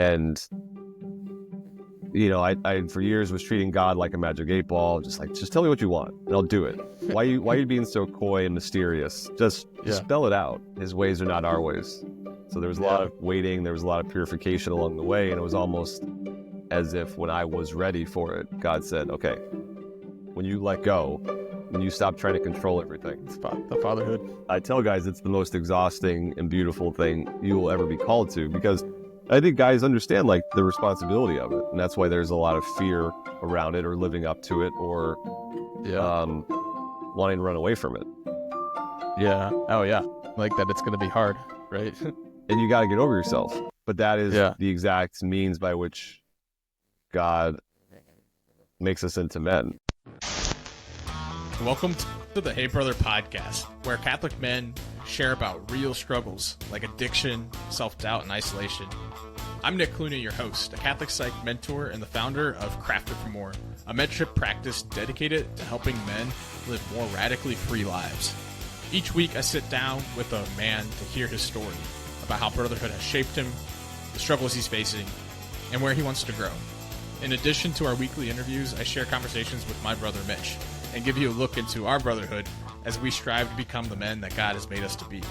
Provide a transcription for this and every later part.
And, I for years was treating God like a magic 8-ball, just tell me what you want and I'll do it. Why are you being so coy and mysterious? Just spell it out. His ways are not our ways. So there was a lot of waiting, there was a lot of purification along the way, and it was almost as if when I was ready for it, God said, okay, when you let go, when you stop trying to control everything. It's about the fatherhood. I tell guys it's the most exhausting and beautiful thing you will ever be called to, because I think guys understand like the responsibility of it, and that's why there's a lot of fear around it, or living up to it, or wanting to run away from it. Yeah. Oh yeah. Like that it's going to be hard, right? And you got to get over yourself. But that is the exact means by which God makes us into men. Welcome to the Hey Brother podcast, where Catholic men share about real struggles like addiction, self-doubt, and isolation. I'm Nick Clooney, your host, a Catholic psych mentor and the founder of Crafted for More, a mentorship practice dedicated to helping men live more radically free lives. Each week, I sit down with a man to hear his story about how brotherhood has shaped him, the struggles he's facing, and where he wants to grow. In addition to our weekly interviews, I share conversations with my brother Mitch and give you a look into our brotherhood as we strive to become the men that God has made us to be.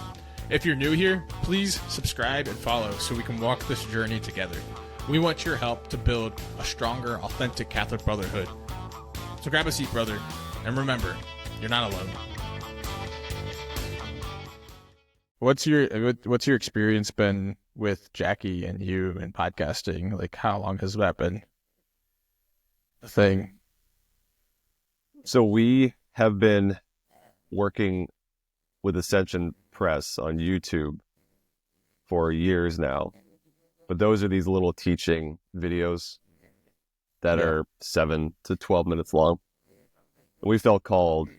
If you're new here, please subscribe and follow so we can walk this journey together. We want your help to build a stronger, authentic Catholic brotherhood. So grab a seat, brother, and remember, you're not alone. What's your experience been with Jackie and you and podcasting? Like, how long has that been a thing? So we have been working with Ascension Press on YouTube for years now, but those are these little teaching videos that are 7 to 12 minutes long. And we felt called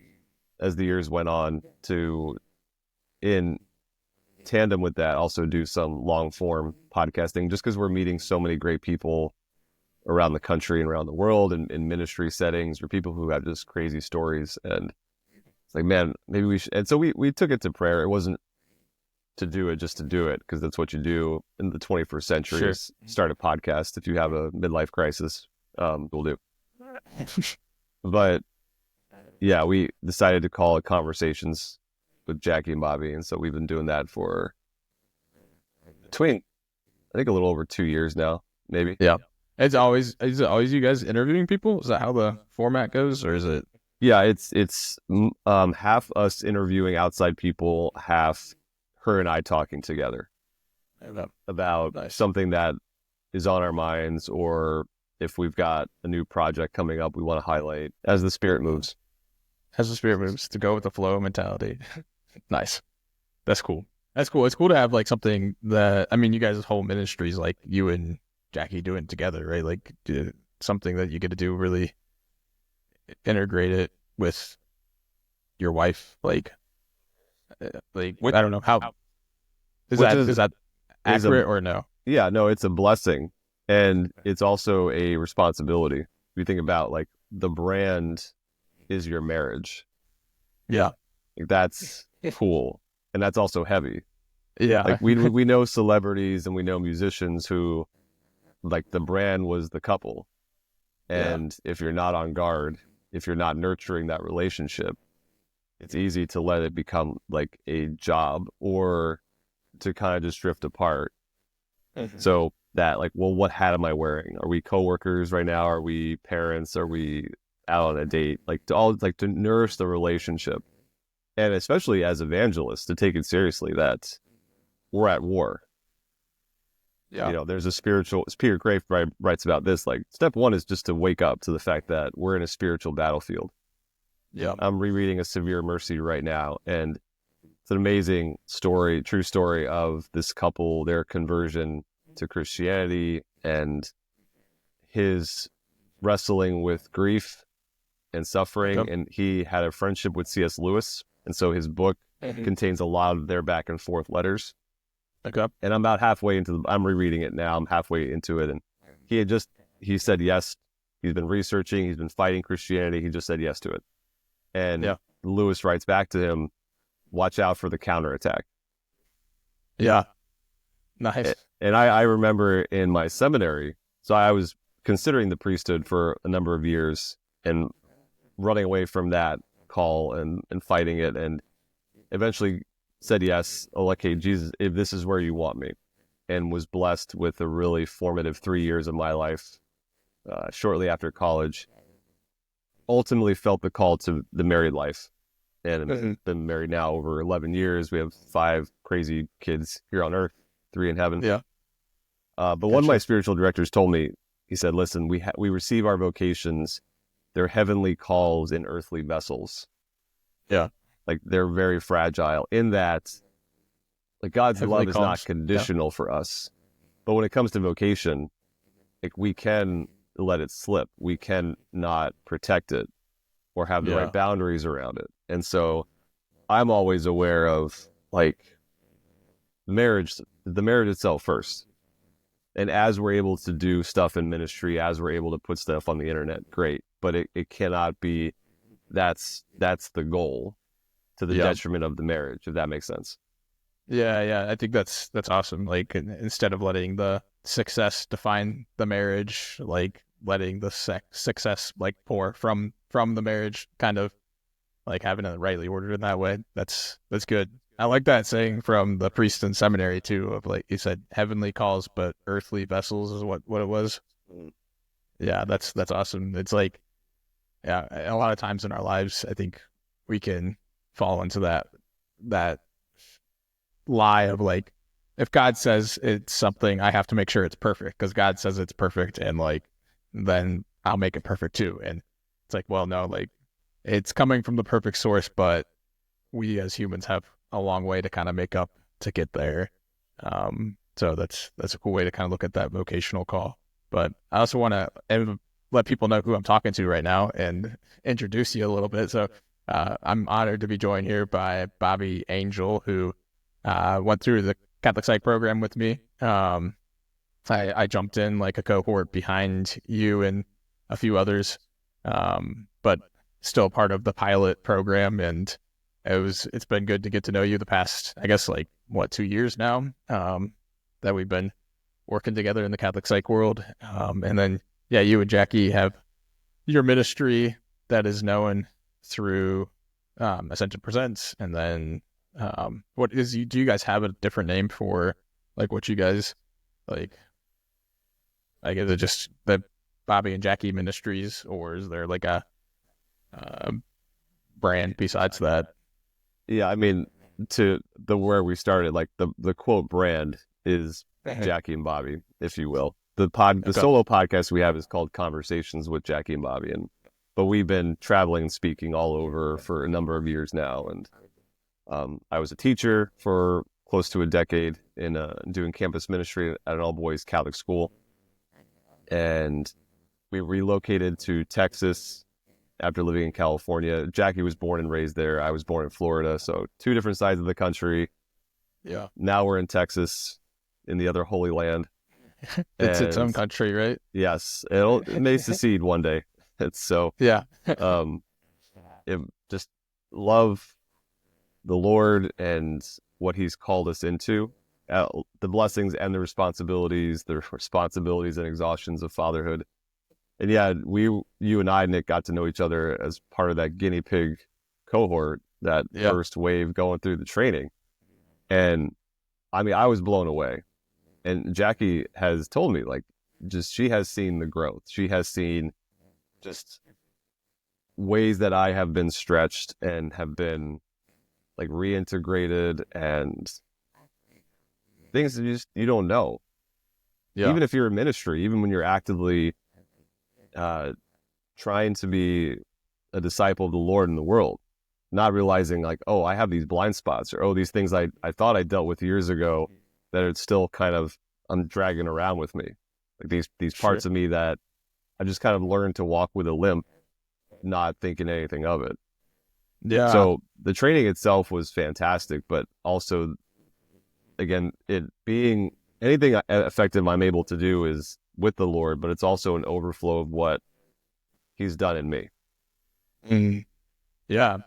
as the years went on to, in tandem with that, also do some long form podcasting, just because we're meeting so many great people around the country and around the world and in ministry settings, or people who have just crazy stories. And it's like, man, maybe we should. And so we took it to prayer. It wasn't to do it just to do it, because that's what you do in the 21st century, is start a podcast. If you have a midlife crisis, we'll do. But yeah, we decided to call it Conversations with Jackie and Bobby. And so we've been doing that for between, I think, a little over 2 years now, maybe. Yeah. Is it always you guys interviewing people? Is that how the format goes, or is it? Yeah, it's half us interviewing outside people, half her and I talking together about something that is on our minds, or if we've got a new project coming up we want to highlight as the Spirit moves. As the Spirit moves, to go with the flow mentality. Nice. That's cool. That's cool. It's cool to have like something that, I mean, you guys' whole ministry is like you and Jackie doing it together, right? Like something that you get to do, really integrate it with your wife. Like I don't know how is that accurate or no? Yeah, no, it's a blessing, and it's also a responsibility. We think about like the brand is your marriage. Yeah, like, that's cool, and that's also heavy. Yeah, like we know celebrities and we know musicians who, like, the brand was the couple, and if you're not on guard, if you're not nurturing that relationship, it's easy to let it become like a job, or to kind of just drift apart. Mm-hmm. So that, like, well, what hat am I wearing? Are we coworkers right now? Are we parents? Are we out on a date? Like, to nourish the relationship, and especially as evangelists, to take it seriously that we're at war. Yeah, there's a spiritual. Peter Grafe writes about this. Like, step one is just to wake up to the fact that we're in a spiritual battlefield. Yeah, I'm rereading A Severe Mercy right now, and it's an amazing story, true story of this couple, their conversion to Christianity, and his wrestling with grief and suffering. Yep. And he had a friendship with C.S. Lewis, and so his book contains a lot of their back and forth letters. Okay. And I'm about halfway into I'm rereading it now. I'm halfway into it. And he said yes. He's been researching. He's been fighting Christianity. He just said yes to it. And Lewis writes back to him, watch out for the counterattack. Yeah. Nice. And I remember in my seminary, so I was considering the priesthood for a number of years and running away from that call and fighting it, and eventually said yes. Okay, Jesus, if this is where you want me, and was blessed with a really formative 3 years of my life shortly after college. Ultimately felt the call to the married life, and I've been married now over 11 years. We have 5 crazy kids here on earth, 3 in heaven. Yeah. But one of my spiritual directors told me, he said, listen, we receive our vocations. They're heavenly calls in earthly vessels. Yeah. Like they're very fragile in that, like God's Heavenly love is calls. not conditional for us. But when it comes to vocation, like we can let it slip. We can not protect it or have the right boundaries around it. And so I'm always aware of like the marriage itself first. And as we're able to do stuff in ministry, as we're able to put stuff on the internet, great. But it cannot be that's the goal to the detriment of the marriage, if that makes sense. Yeah. I think that's awesome. Like instead of letting the success define the marriage, like letting the success like pour from the marriage, kind of like having it rightly ordered in that way. That's good. I like that saying from the priest in seminary too, of like you said, heavenly calls, but earthly vessels is what it was. Yeah, that's awesome. It's like, yeah, a lot of times in our lives, I think we can fall into that lie of like, if God says it's something, I have to make sure it's perfect because God says it's perfect, and like, then I'll make it perfect too. And it's like, well, no, like it's coming from the perfect source, but we as humans have a long way to kind of make up to get there. So that's a cool way to kind of look at that vocational call. But I also want to let people know who I'm talking to right now and introduce you a little bit. So I'm honored to be joined here by Bobby Angel, who went through the Catholic Psych program with me. I jumped in like a cohort behind you and a few others, but still part of the pilot program. And it's been good to get to know you the past, I guess, like 2 years now, that we've been working together in the Catholic Psych world. And then, yeah, you and Jackie have your ministry that is known through Ascension Presents. And then do you guys have a different name for like what you guys like? Like, is it just the Bobby and Jackie Ministries, or is there like a brand besides that? Yeah, I mean, to the where we started, like the quote brand is Jackie and Bobby, if you will. The solo podcast we have is called Conversations with Jackie and Bobby, but we've been traveling and speaking all over for a number of years now. And I was a teacher for close to a decade in doing campus ministry at an all-boys Catholic school. And we relocated to Texas after living in California. Jackie was born and raised there. I was born in Florida. So 2 different sides of the country. Yeah. Now we're in Texas, in the other Holy Land. It's its own country, right? Yes. It may secede one day. It's so, yeah. Just love the Lord and what he's called us into, the blessings and the responsibilities and exhaustions of fatherhood. And yeah, you and I, Nick, got to know each other as part of that guinea pig cohort, that first wave going through the training. And I mean, I was blown away. And Jackie has told me, like, just she has seen the growth. She has seen just ways that I have been stretched and have been like reintegrated, and things that you don't know. Yeah. Even if you're in ministry, even when you're actively trying to be a disciple of the Lord in the world, not realizing like, oh, I have these blind spots, or, oh, these things I thought I dealt with years ago that it's still kind of, I'm dragging around with me. Like these parts of me that I just kind of learned to walk with a limp, not thinking anything of it. Yeah. So the training itself was fantastic, but also, again, it being anything effective I'm able to do is with the Lord, but it's also an overflow of what he's done in me. Yeah.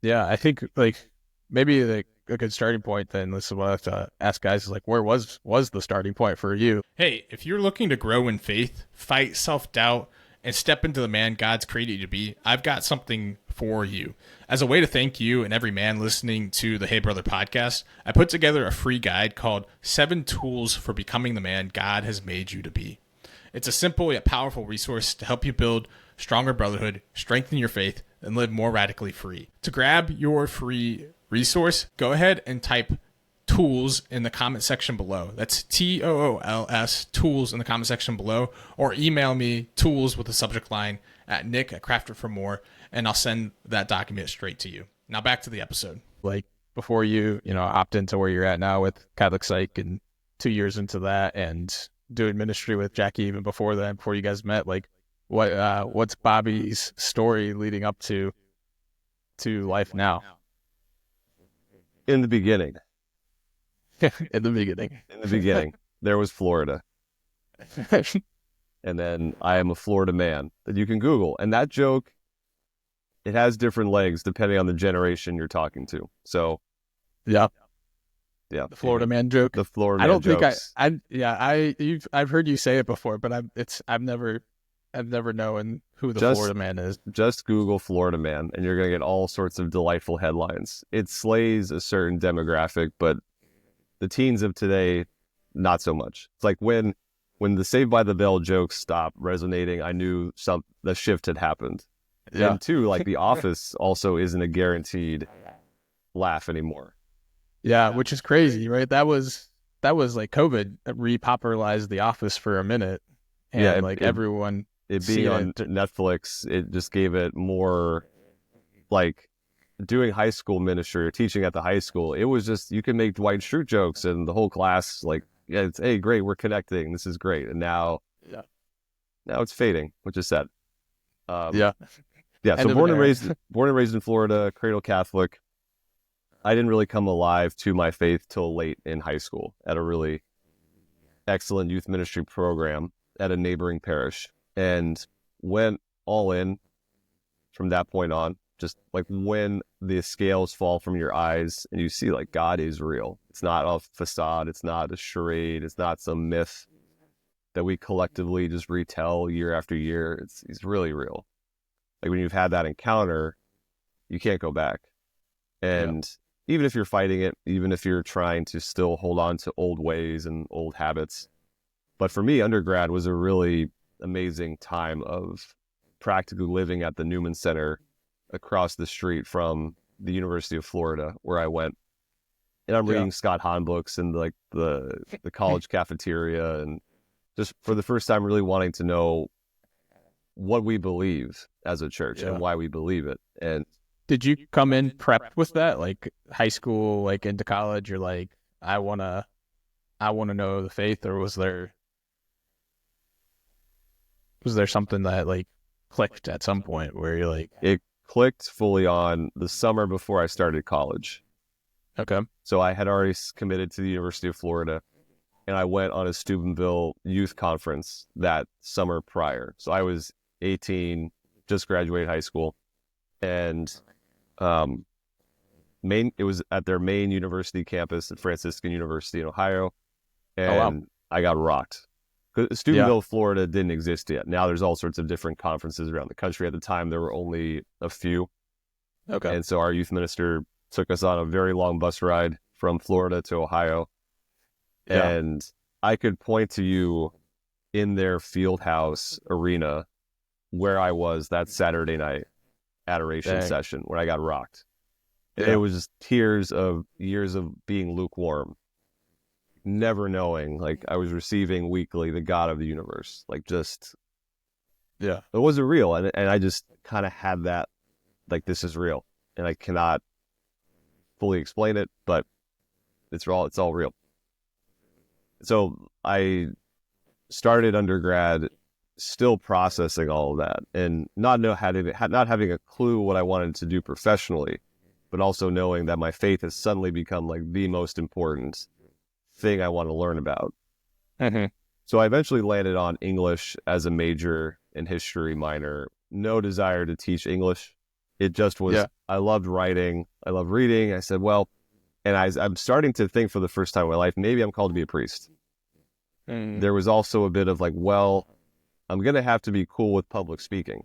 I think like maybe like a good starting point, then this is what I have to ask guys is like, where was the starting point for you? Hey, if you're looking to grow in faith, fight self-doubt, and step into the man God's created you to be, I've got something for you. As a way to thank you and every man listening to the Hey Brother podcast, I put together a free guide called 7 Tools for Becoming the Man God Has Made You to Be. It's a simple yet powerful resource to help you build stronger brotherhood, strengthen your faith, and live more radically free. To grab your free resource, go ahead and type tools in the comment section below. That's TOOLS, tools in the comment section below, or email me tools with the subject line at nick@craftitformore, and I'll send that document straight to you. Now back to the episode. Like before you opt into where you're at now with Catholic Psych, and 2 years into that, and doing ministry with Jackie even before that, before you guys met, like what's Bobby's story leading up to life now? In the beginning, In the beginning. there was Florida. And then I am a Florida man that you can Google. And that joke, it has different legs depending on the generation you're talking to. So, yeah. The Florida man joke. The Florida I man don't think jokes. I've heard you say it before, but I've never known who the Florida man is. Just Google Florida man, and you're going to get all sorts of delightful headlines. It slays a certain demographic, but the teens of today, not so much. It's like when the Saved by the Bell jokes stopped resonating, I knew the shift had happened. Yeah. And two, like The Office also isn't a guaranteed laugh anymore. Yeah, which is crazy, right? That was like COVID repopularized The Office for a minute, and everyone. It being on Netflix, it just gave it more, like, doing high school ministry or teaching at the high school. It was just, you can make Dwight Schrute jokes and the whole class, like, yeah, it's, hey, great, we're connecting. This is great. And now it's fading, which is sad. Yeah. So born and raised in Florida, cradle Catholic. I didn't really come alive to my faith till late in high school at a really excellent youth ministry program at a neighboring parish, and went all in from that point on. Just like when the scales fall from your eyes and you see like God is real. It's not a facade. It's not a charade. It's not some myth that we collectively just retell year after year. It's really real. Like when you've had that encounter, you can't go back. And even if you're fighting it, even if you're trying to still hold on to old ways and old habits. But for me, undergrad was a really amazing time of practically living at the Newman Center across the street from the University of Florida, where I went. And I'm reading Scott Hahn books in like the college cafeteria, and just for the first time really wanting to know what we believe as a church and why we believe it. And did you come in prepped with that? Like high school, like into college, you're like, I wanna know the faith, or was there something that like clicked at some point where you're like, it clicked fully on the summer before I started college. Okay. So I had already committed to the University of Florida, and I went on a Steubenville youth conference that summer prior. So I was 18, just graduated high school, and it was at their main university campus at Franciscan University in Ohio, and I got rocked. Steubenville, Florida didn't exist yet. Now there's all sorts of different conferences around the country. At the time, there were only a few. Okay. And so our youth minister took us on a very long bus ride from Florida to Ohio. Yeah. And I could point to you in their field house arena where I was that Saturday night adoration session when I got rocked. Yeah. It was just years of being lukewarm. Never knowing, like, I was receiving weekly the God of the universe, like, just, it wasn't real, and I just kind of had that, like, this is real, and I cannot fully explain it, but it's all real. So I started undergrad, still processing all of that, and not having a clue what I wanted to do professionally, but also knowing that my faith has suddenly become like the most important thing I want to learn about. Mm-hmm. So I eventually landed on English as a major and history minor. No desire to teach English. It just was, I loved writing. I loved reading. I said, well, And I'm starting to think for the first time in my life, maybe I'm called to be a priest. There was also a bit of like, well, I'm going to have to be cool with public speaking.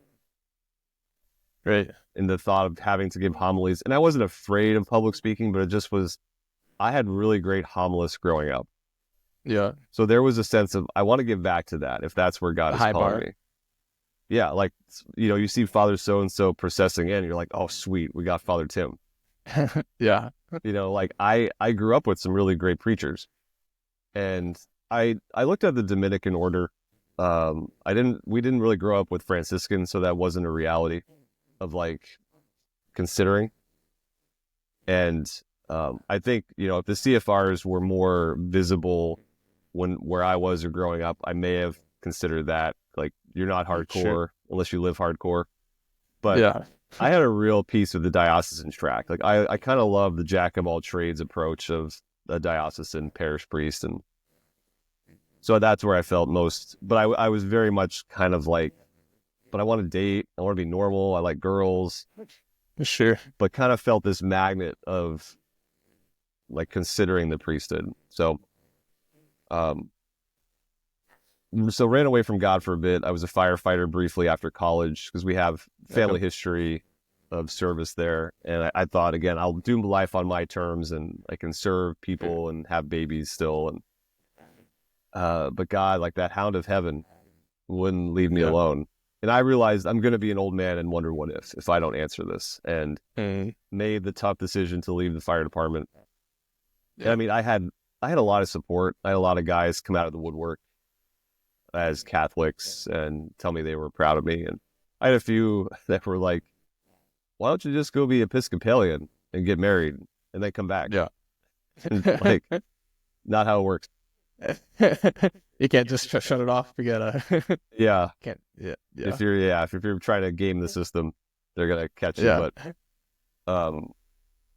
Right. In the thought of having to give homilies. And I wasn't afraid of public speaking, but it just was, I had really great homilists growing up. Yeah. So there was a sense of, I want to give back to that if that's where God is High calling bar. me. Yeah, like, you know, you see Father so-and-so processing in, you're like, oh, sweet, we got Father Tim. Yeah. You know, like I grew up with some really great preachers. And I looked at the Dominican order. We didn't really grow up with Franciscans, so that wasn't a reality of like considering. And I think, you know, if the CFRs were more visible where I was or growing up, I may have considered that. Like, you're not hardcore unless you live hardcore. But Yeah. I had a real piece with the diocesan track. Like, I kind of love the jack of all trades approach of a diocesan parish priest. And so that's where I felt most. But I was very much kind of like, but I want to date. I want to be normal. I like girls. Sure. But kind of felt this magnet of like considering the priesthood. So ran away from God for a bit. I was a firefighter briefly after college because we have family history of service there. And I thought, again, I'll do life on my terms and I can serve people and have babies still. And but God, like that hound of heaven, wouldn't leave me alone. And I realized I'm going to be an old man and wonder what if I don't answer this. And made the tough decision to leave the fire department. And I mean, I had a lot of support. I had a lot of guys come out of the woodwork as Catholics and tell me they were proud of me. And I had a few that were like, why don't you just go be Episcopalian and get married and then come back? Yeah. Like, not how it works. You can't just shut it off. You gotta. Yeah. Can't. Yeah. If you're trying to game the system, they're gonna catch you. Yeah. But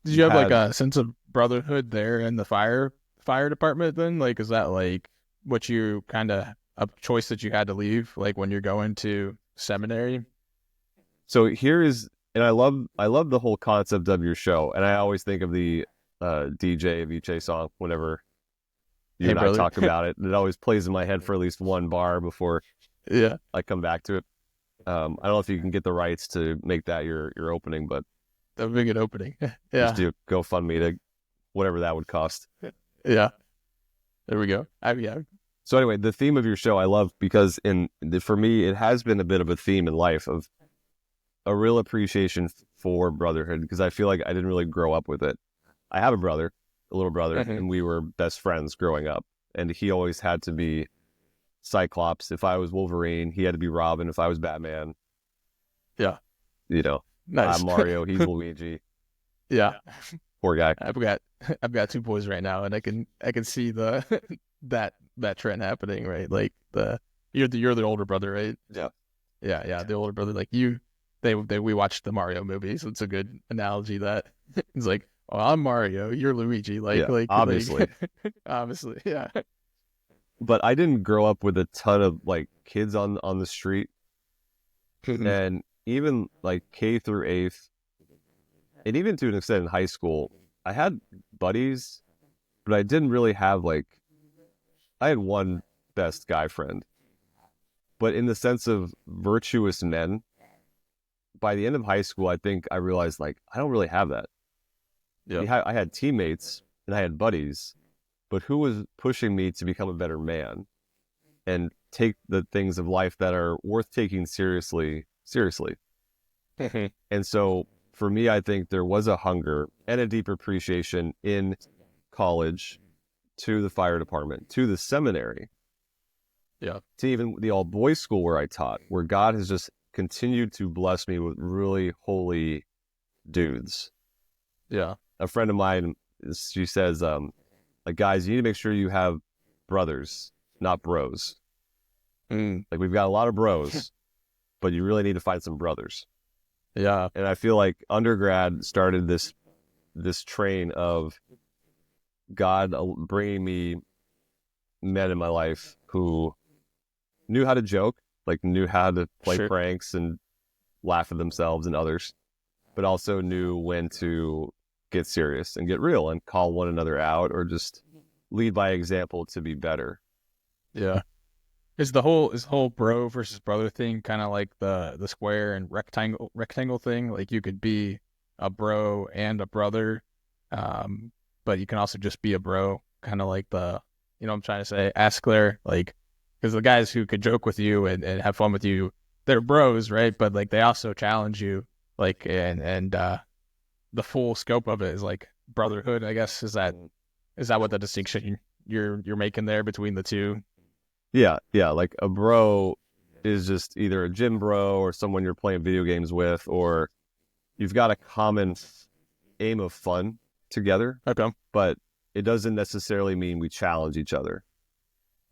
did you have like a sense of brotherhood there in the fire department then? Like, is that like what you kind of a choice that you had to leave, like when you're going to seminary? So here is, and I love the whole concept of your show, and I always think of the DJ Viche song whenever you and I talk about it. It always plays in my head for at least one bar before I come back to it. I don't know if you can get the rights to make that your opening, but that would be a good opening. Just do GoFundMe to whatever that would cost. Yeah. There we go. So anyway, the theme of your show I love because for me, it has been a bit of a theme in life of a real appreciation for brotherhood because I feel like I didn't really grow up with it. I have a little brother, and we were best friends growing up. And he always had to be Cyclops. If I was Wolverine, he had to be Robin. If I was Batman. Yeah. You know, nice. I'm Mario, he's Luigi. Yeah. Poor guy. I've got two boys right now, and I can see the that trend happening, right? Like you're the older brother, right? Yeah. Yeah. The older brother, like we watched the Mario movies. So it's a good analogy that it's like, oh, I'm Mario, you're Luigi. Like obviously. Obviously, yeah. But I didn't grow up with a ton of like kids on the street. And even like K through 8th, and even to an extent in high school, I had buddies, but I didn't really have I had one best guy friend. But in the sense of virtuous men, by the end of high school, I think I realized I don't really have that. Yeah, I had teammates and I had buddies, but who was pushing me to become a better man and take the things of life that are worth taking seriously? And so for me, I think there was a hunger and a deep appreciation in college, to the fire department, to the seminary, to even the all boys school where I taught, where God has just continued to bless me with really holy dudes. Yeah. A friend of mine, she says, guys, you need to make sure you have brothers, not bros. Like, we've got a lot of bros, but you really need to find some brothers. Yeah. And I feel like undergrad started this train of God bringing me men in my life who knew how to joke, knew how to play pranks and laugh at themselves and others, but also knew when to get serious and get real and call one another out, or just lead by example to be better. Yeah. Is the whole bro versus brother thing kind of like the square and rectangle thing? Like you could be a bro and a brother, but you can also just be a bro. Kind of like you know what I'm trying to say? Ask Claire, like, because the guys who could joke with you and have fun with you, they're bros, right? But like they also challenge you, like, and the full scope of it is like brotherhood, I guess. Is that what the distinction you're making there between the two? Yeah. Like a bro is just either a gym bro or someone you're playing video games with, or you've got a common aim of fun together. Okay. But it doesn't necessarily mean we challenge each other.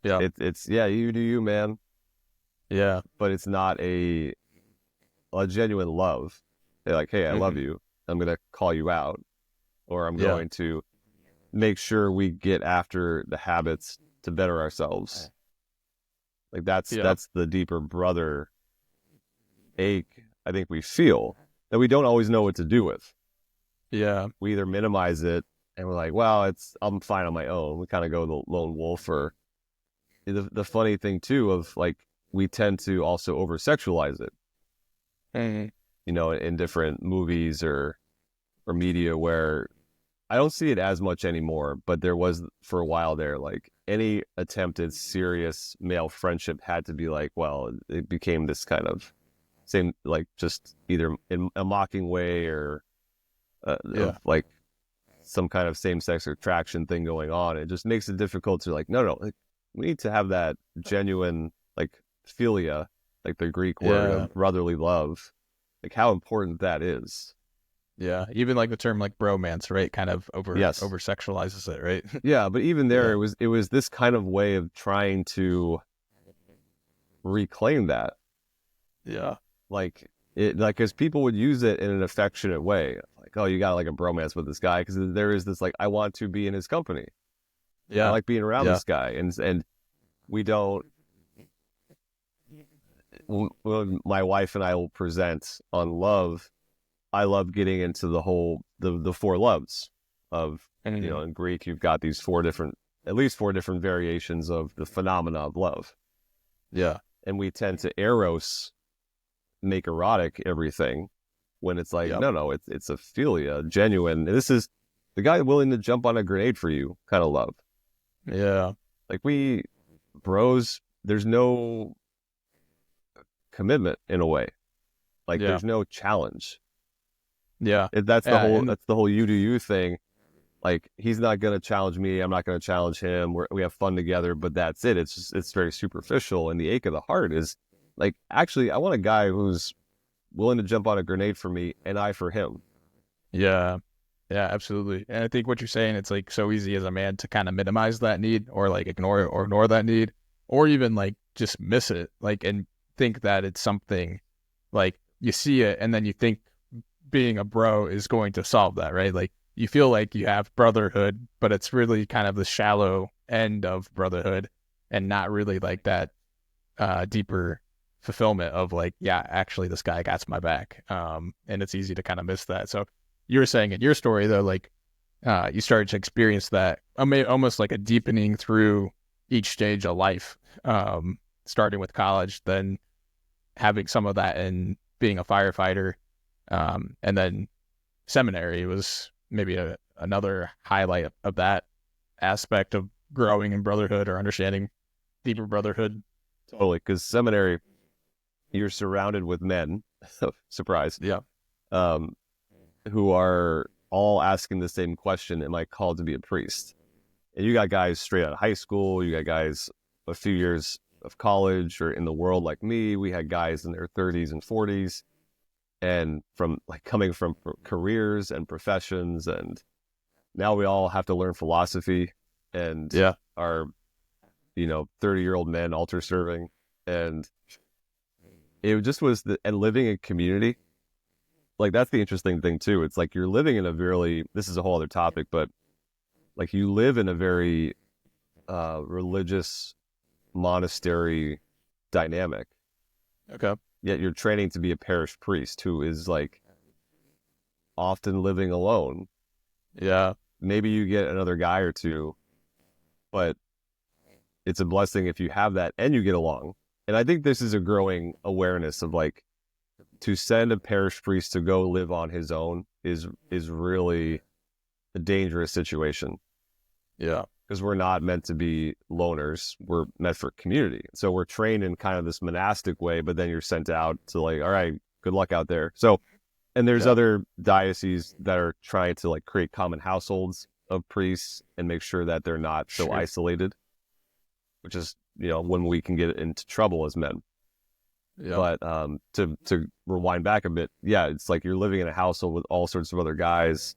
Yeah. It's you do you, man. Yeah. But it's not a genuine love. They're like, hey, I love you. I'm going to call you out, or I'm going to make sure we get after the habits to better ourselves. Like that's the deeper brother ache I think we feel that we don't always know what to do with. Yeah. We either minimize it and we're like, well, I'm fine on my own. We kind of go the lone wolf. Or the funny thing too of like, we tend to also over sexualize it. You know, in different movies or media, where I don't see it as much anymore, but there was for a while there, like any attempted serious male friendship had to be like, well, it became this kind of same, like just either in a mocking way or of like some kind of same-sex attraction thing going on. It just makes it difficult to like, no, like, we need to have that genuine like philia, like the Greek word of brotherly love, like how important that is. Yeah, even like the term like bromance, right? Kind of over sexualizes it, right? Yeah, but even there, it was this kind of way of trying to reclaim that. Yeah, like because people would use it in an affectionate way, like, oh, you got like a bromance with this guy, because there is this like, I want to be in his company. I like being around this guy, and we don't. When my wife and I will present on love, I love getting into the whole the four loves of, you know, in Greek you've got these at least four different variations of the phenomena of love. Yeah. And we tend to eros, make erotic everything, when it's like, no, it's a philia, genuine. This is the guy willing to jump on a grenade for you kind of love. Yeah. Like we bros, there's no commitment in a way. Like there's no challenge. Yeah. That's the whole you do you thing. Like he's not going to challenge me, I'm not going to challenge him. We have fun together, but that's it. It's very superficial. And the ache of the heart is like, actually, I want a guy who's willing to jump on a grenade for me and I for him. Yeah. Yeah, absolutely. And I think what you're saying, it's like so easy as a man to kind of minimize that need, or like ignore that need, or even like just miss it, like, and think that it's something like you see it and then you think being a bro is going to solve that, right? Like you feel like you have brotherhood, but it's really kind of the shallow end of brotherhood and not really like that deeper fulfillment of like, yeah, actually this guy got my back. And it's easy to kind of miss that. So you were saying in your story though, like you started to experience that almost like a deepening through each stage of life, starting with college, then having some of that in being a firefighter, and then seminary was maybe another highlight of that aspect of growing in brotherhood or understanding deeper brotherhood. Totally, because seminary, you're surrounded with men, surprise, who are all asking the same question: am I called to be a priest? And you got guys straight out of high school, you got guys a few years of college or in the world like me. We had guys in their 30s and 40s, and from like coming from careers and professions, and now we all have to learn philosophy and are, 30-year-old men altar serving. And it just was and living in community. Like that's the interesting thing too. It's like you're living in this is a whole other topic, but like you live in a very religious monastery dynamic. Okay. Yet you're training to be a parish priest who is like often living alone Yeah. Maybe you get another guy or two, but it's a blessing if you have that and you get along. And I think this is a growing awareness of like, to send a parish priest to go live on his own is really a dangerous situation, Yeah. because we're not meant to be loners. We're meant for community. So we're trained in kind of this monastic way, but then you're sent out to like, all right, good luck out there. So, and there's other dioceses that are trying to like create common households of priests and make sure that they're not so isolated, which is, when we can get into trouble as men. Yeah. But to rewind back a bit, yeah, it's like you're living in a household with all sorts of other guys,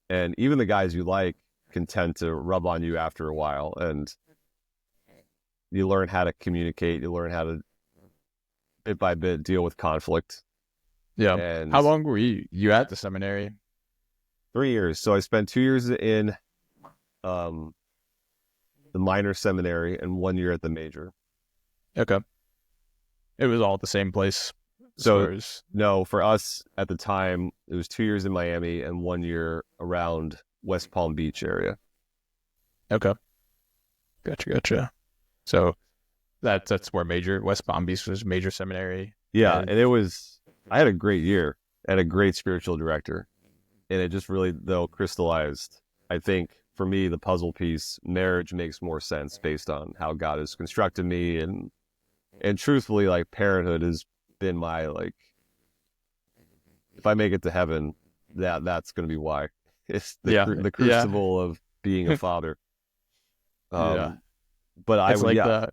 and even the guys you like can tend to rub on you after a while, and you learn how to communicate. You learn how to bit by bit deal with conflict. Yeah. And how long were you at the seminary? 3 years. So I spent 2 years in the minor seminary and 1 year at the major. Okay. It was all at the same place. So no, for us at the time, it was 2 years in Miami and 1 year around West Palm Beach area. Okay. Gotcha. So that's where West Palm Beach was major seminary. Yeah, and I had a great year and a great spiritual director. And it just really, though, crystallized, I think, for me, the puzzle piece, marriage makes more sense based on how God has constructed me. And truthfully, like, parenthood has been my, like, if I make it to heaven, that's going to be why. It's the crucible of being a father. But it's the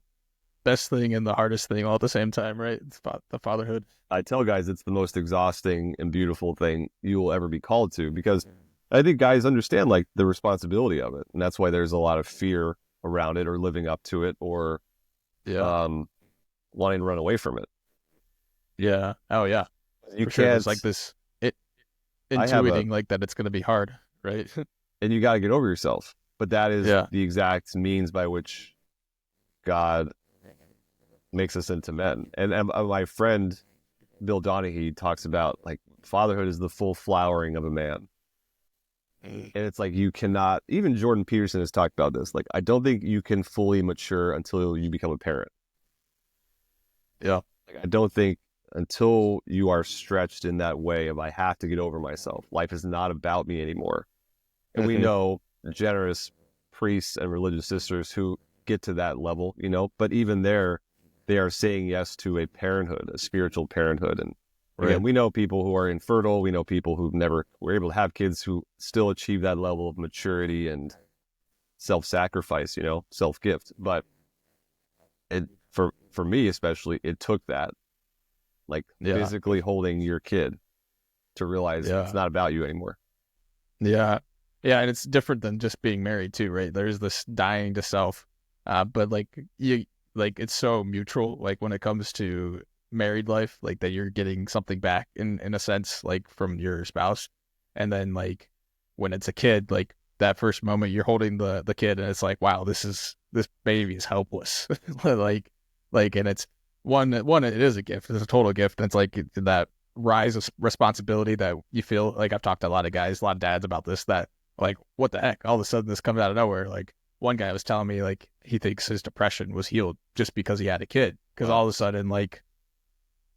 best thing and the hardest thing all at the same time, right? It's the fatherhood. I tell guys it's the most exhausting and beautiful thing you will ever be called to, because I think guys understand like the responsibility of it, and that's why there's a lot of fear around it, or living up to it, or wanting to run away from it. Yeah. Oh yeah. You For can't. Sure. It's like this intuiting like that it's going to be hard, right? And you got to get over yourself. But that is the exact means by which God makes us into men. And my friend Bill Donahue talks about like fatherhood is the full flowering of a man. And it's like you cannot, even Jordan Peterson has talked about this. Like, I don't think you can fully mature until you become a parent. Yeah. Like, I don't think until you are stretched in that way of I have to get over myself. Life is not about me anymore. And we know generous priests and religious sisters who get to that level, but even there, they are saying yes to a parenthood, a spiritual parenthood. And again, we know people who are infertile. We know people who never were able to have kids who still achieve that level of maturity and self-sacrifice, self-gift. But for me especially, it took that, like physically holding your kid to realize it's not about you anymore. Yeah. Yeah. And it's different than just being married too, right? There's this dying to self. But it's so mutual, like when it comes to married life, like that you're getting something back in a sense, like from your spouse. And then like when it's a kid, like that first moment you're holding the kid and it's like, wow, this baby is helpless. And it's one, it is a gift. It's a total gift. And it's like that rise of responsibility that you feel like. I've talked to a lot of guys, a lot of dads about this, that like, what the heck? All of a sudden this comes out of nowhere. Like one guy was telling me like he thinks his depression was healed just because he had a kid. Because all of a sudden like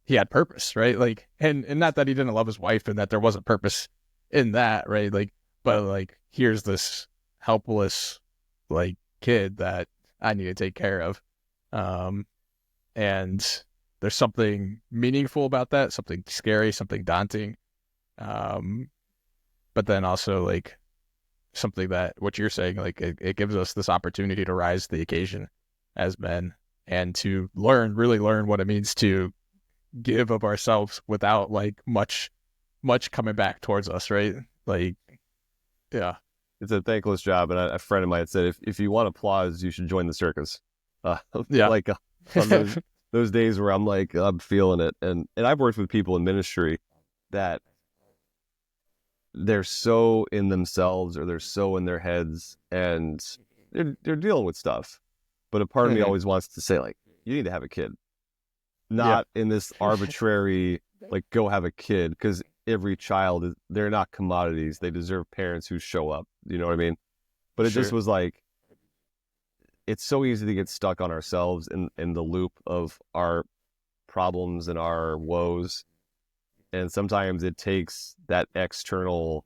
he had purpose, right? Like, and not that he didn't love his wife and that there wasn't purpose in that, right? Like, but like, here's this helpless like kid that I need to take care of. And there's something meaningful about that, something scary, something daunting. But then also like something that what you're saying, like it gives us this opportunity to rise to the occasion as men and to really learn what it means to give of ourselves without like much coming back towards us, right? Like, yeah. It's a thankless job. And a friend of mine said, if you want applause, you should join the circus. Like on those days where I'm like, I'm feeling it. And I've worked with people in ministry that they're so in themselves or they're so in their heads and they're dealing with stuff. But a part of me always wants to say like, you need to have a kid, not in this arbitrary, like go have a kid. Cause every child, they're not commodities. They deserve parents who show up. You know what I mean? But it just was like, it's so easy to get stuck on ourselves in the loop of our problems and our woes. And sometimes it takes that external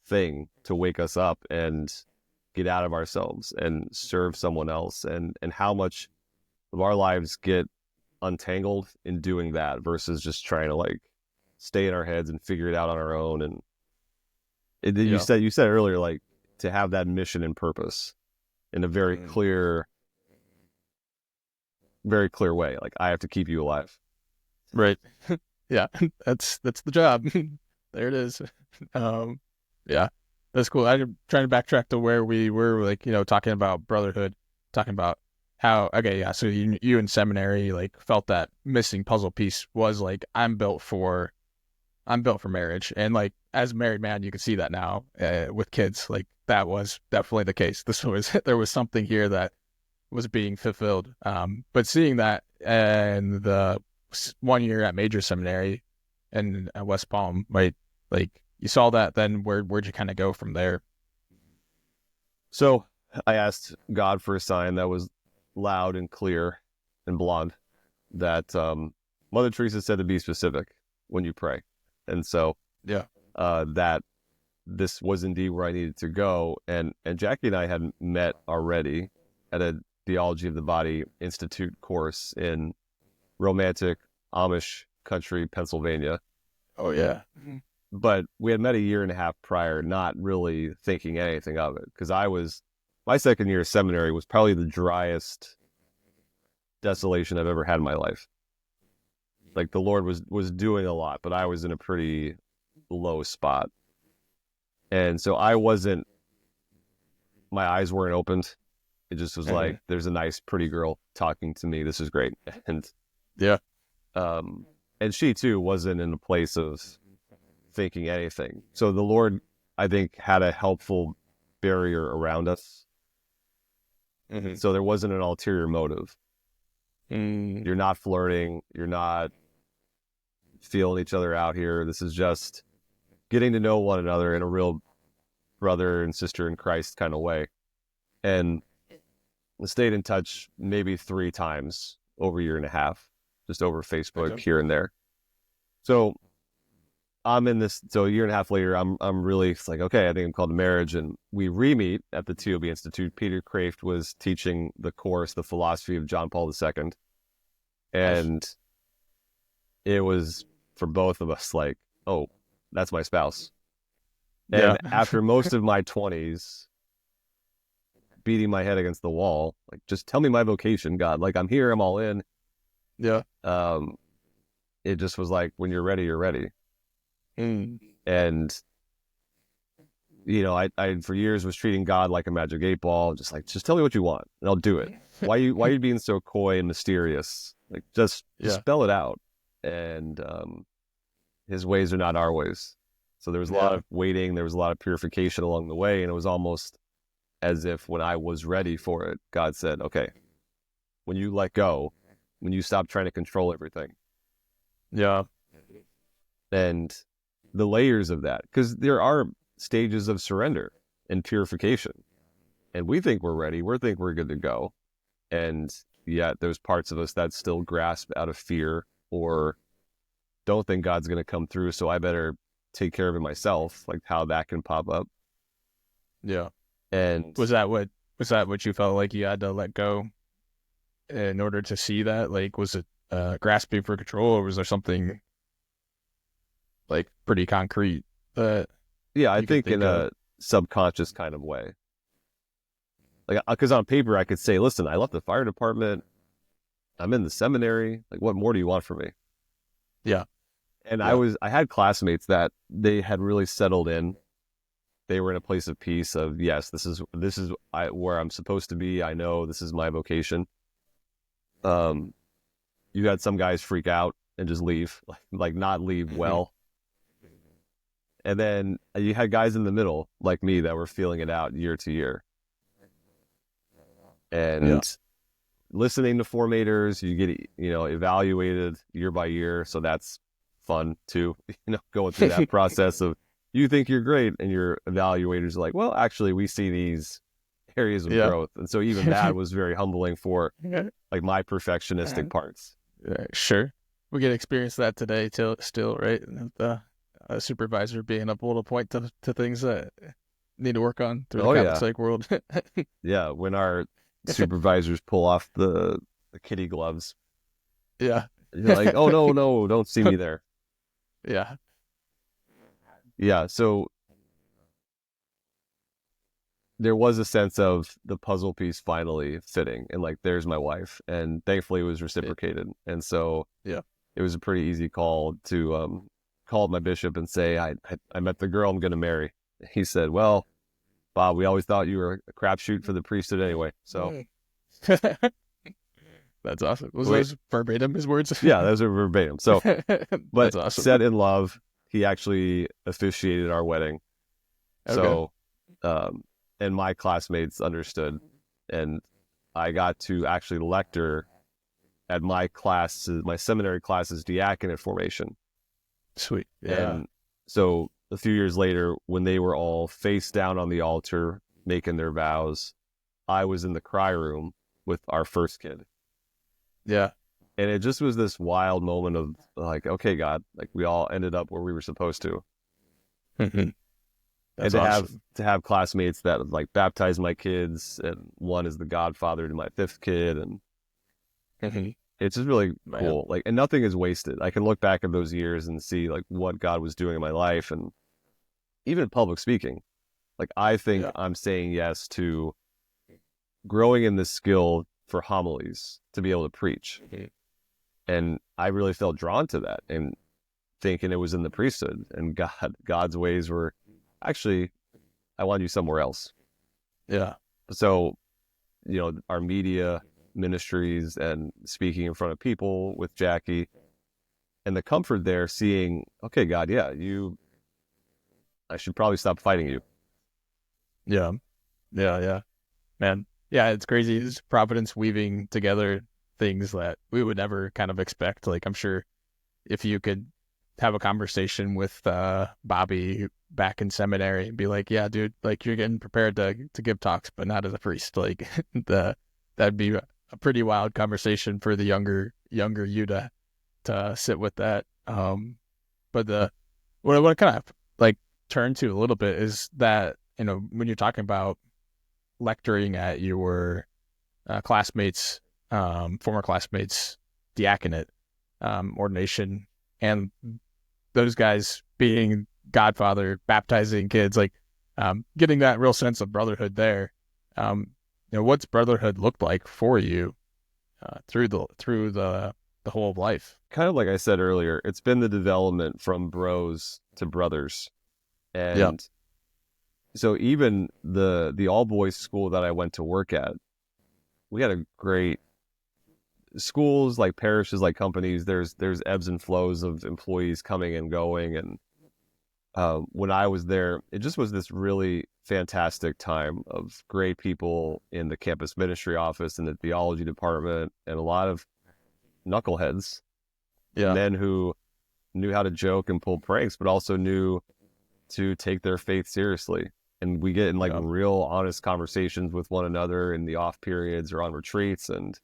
thing to wake us up and get out of ourselves and serve someone else. And how much of our lives get untangled in doing that versus just trying to like stay in our heads and figure it out on our own. And you said earlier, like, to have that mission and purpose in a very clear way. Like, I have to keep you alive. Right. Yeah. That's the job. There it is. Yeah, that's cool. I'm trying to backtrack to where we were, like, talking about brotherhood, talking about how, okay, yeah, so you in seminary, like, felt that missing puzzle piece was like, I'm built for marriage. And like, as a married man, you can see that now with kids, like, that was definitely the case. There was something here that was being fulfilled. But seeing that and the 1 year at major seminary and at West Palm, right, like, you saw that, then where'd you kind of go from there? So I asked God for a sign that was loud and clear and blonde, that Mother Teresa said to be specific when you pray. And so that this was indeed where I needed to go. And Jackie and I had met already at a Theology of the Body Institute course in romantic Amish country, Pennsylvania. Oh, yeah. But we had met a year and a half prior, not really thinking anything of it. Because my second year of seminary was probably the driest desolation I've ever had in my life. Like, the Lord was doing a lot, but I was in a pretty low spot. And so my eyes weren't opened. It just was like, there's a nice, pretty girl talking to me. This is great. And and she too wasn't in a place of thinking anything. So the Lord, I think, had a helpful barrier around us. So there wasn't an ulterior motive. You're not flirting. You're not feeling each other out here. This is just getting to know one another in a real brother and sister in Christ kind of way. And I stayed in touch maybe 3 times over a year and a half, just over Facebook here and there. So I'm in this. So a year and a half later, I'm really like, okay, I think I'm called to marriage. And we re-meet at the TOB Institute. Peter Kraft was teaching the course, The Philosophy of John Paul II. And it was, for both of us, like, oh, that's my spouse. And after most of my 20s, beating my head against the wall, like, just tell me my vocation, God. Like, I'm here, I'm all in. Yeah. It just was like, when you're ready, you're ready. And, I for years was treating God like a magic 8-ball, just like, just tell me what you want and I'll do it. Why you being so coy and mysterious? Like, just spell it out. And his ways are not our ways. So there was a lot of waiting. There was a lot of purification along the way. And it was almost as if when I was ready for it, God said, okay, when you let go, when you stop trying to control everything. Yeah. And the layers of that, because there are stages of surrender and purification. And we think we're ready. We think we're good to go. And yet there's parts of us that still grasp out of fear or don't think God's going to come through. So I better take care of it myself, like how that can pop up. Yeah. And was that what you felt like you had to let go in order to see that? Like, was it grasping for control, or was there something like pretty concrete that I think in a subconscious kind of way, like, because on paper I could say, listen, I left the fire department, I'm in the seminary, like, what more do you want from me? And I had classmates that they had really settled in. They were in a place of peace of, yes, this is where I'm supposed to be. I know this is my vocation. You had some guys freak out and just leave, like not leave well. And then you had guys in the middle, like me, that were feeling it out year to year. And listening to formators, you get, evaluated year by year. So that's fun too, going through that process of you think you're great and your evaluators are like, well, actually we see these areas of growth. And so even that was very humbling for like my perfectionistic parts. Sure. We get to experience that today still, right? The supervisor being able to point to things that need to work on through the Catholic psych world. Yeah, when our supervisors pull off the kitty gloves. Yeah. You're like, oh, no, don't see me there. Yeah. Yeah, so there was a sense of the puzzle piece finally fitting, and like, there's my wife, and thankfully it was reciprocated. And so it was a pretty easy call to call my bishop and say, I met the girl I'm going to marry. He said, well, Bob, we always thought you were a crapshoot for the priesthood anyway. So that's awesome. Was those verbatim his words? Yeah, those are verbatim. So, but awesome. Set in love, he actually officiated our wedding. So, and my classmates understood, and I got to actually lecture at my seminary classes diaconate formation. Sweet. Yeah. And so a few years later, when they were all face down on the altar making their vows, I was in the cry room with our first kid. Yeah. And it just was this wild moment of like, okay, God, like we all ended up where we were supposed to. Mm-hmm. And to have classmates that like baptized my kids, and one is the godfather to my fifth kid, and it's just really cool. Like, and nothing is wasted. I can look back at those years and see like what God was doing in my life, and even public speaking. Like, I think I'm saying yes to growing in this skill for homilies to be able to preach. And I really felt drawn to that, and thinking it was in the priesthood, and God's ways were actually, I want you somewhere else. Yeah. So, our media ministries and speaking in front of people with Jackie, and the comfort there, seeing, okay, God, I should probably stop fighting you. Yeah. Man. Yeah, it's crazy. It's Providence weaving together things that we would never kind of expect. Like, I'm sure if you could have a conversation with Bobby back in seminary and be like, yeah, dude, like, you're getting prepared to give talks, but not as a priest. Like, that'd be a pretty wild conversation for the younger you to sit with that. But what I kind of like turn to a little bit is that, when you're talking about lecturing at your classmates, former classmates, diaconate ordination, and those guys being godfather, baptizing kids, like getting that real sense of brotherhood there. What's brotherhood looked like for you through the whole of life? Kind of like I said earlier, it's been the development from bros to brothers. And so even the all boys school that I went to work at, we had a great schools, like parishes, like companies. There's ebbs and flows of employees coming and going. And when I was there, it just was this really fantastic time of great people in the campus ministry office and the theology department, and a lot of knuckleheads, men who knew how to joke and pull pranks, but also knew to take their faith seriously. And we get in like real honest conversations with one another in the off periods or on retreats. And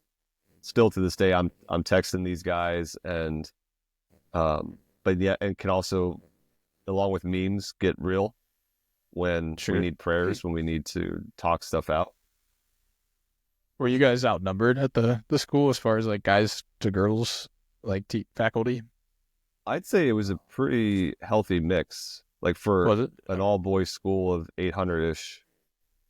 still to this day, I'm texting these guys, and but yeah, and can also, along with memes, get real when we need prayers, when we need to talk stuff out. Were you guys outnumbered at the school as far as like guys to girls, like faculty? I'd say it was a pretty healthy mix. Like, for an all-boys school of 800-ish